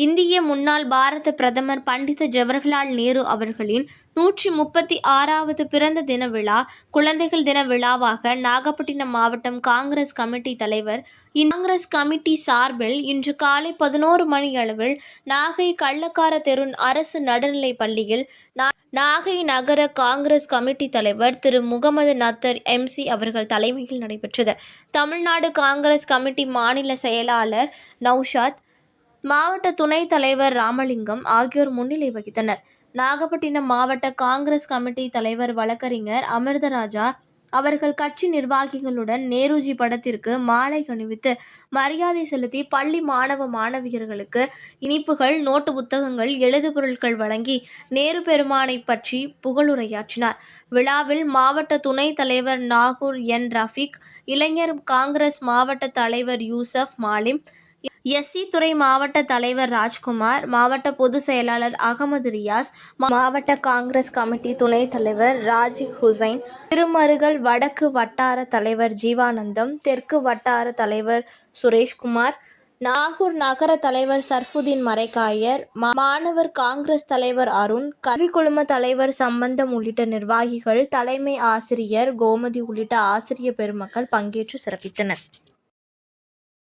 இந்திய முன்னாள் பாரத பிரதமர் பண்டித ஜவஹர்லால் நேரு அவர்களின் 136வது பிறந்த தின விழா, குழந்தைகள் தின விழாவாக நாகப்பட்டினம் மாவட்டம் காங்கிரஸ் கமிட்டி தலைவர் காங்கிரஸ் கமிட்டி சார்பில் இன்று காலை 11 மணியளவில் நாகை கள்ளக்கார தெரு அரசு நடுநிலைப் பள்ளியில் நாகை நகர காங்கிரஸ் கமிட்டி தலைவர் திரு முகமது நத்தர் MC அவர்கள் தலைமையில் நடைபெற்றது. தமிழ்நாடு காங்கிரஸ் கமிட்டி மாநில செயலாளர் நௌஷாத், மாவட்ட துணைத் தலைவர் ராமலிங்கம் ஆகியோர் முன்னிலை வகித்தனர். நாகப்பட்டினம் மாவட்ட காங்கிரஸ் கமிட்டி தலைவர் வழக்கறிஞர் அமிர்தராஜா அவர்கள் கட்சி நிர்வாகிகளுடன் நேருஜி படத்திற்கு மாலை அணிவித்து மரியாதை செலுத்தி பள்ளி மாணவ மாணவியர்களுக்கு இனிப்புகள், நோட்டு புத்தகங்கள், எழுதுபொருட்கள் வழங்கி நேரு பெருமானை பற்றி புகழுரையாற்றினார். விழாவில் மாவட்ட துணைத் தலைவர் நாகூர் ரஃபீக், இளைஞர் காங்கிரஸ் மாவட்ட தலைவர் யூசப் மாலிம், SC துறை மாவட்ட தலைவர் ராஜ்குமார், மாவட்ட பொதுச் செயலாளர் அகமது ரியாஸ், மாவட்ட காங்கிரஸ் கமிட்டி துணைத் தலைவர் ராஜிக் ஹுசைன், திருமருகல் வடக்கு வட்டார தலைவர் ஜீவானந்தம், தெற்கு வட்டார தலைவர் சுரேஷ்குமார், நாகூர் நகர தலைவர் சர்ஃபுதீன் மரைக்காயர், மாணவர் காங்கிரஸ் தலைவர் அருண், கல்வி குழும தலைவர் சம்பந்தம் உள்ளிட்ட நிர்வாகிகள், தலைமை ஆசிரியர் கோமதி உள்ளிட்ட ஆசிரிய பெருமக்கள் பங்கேற்று சிறப்பித்தனர்.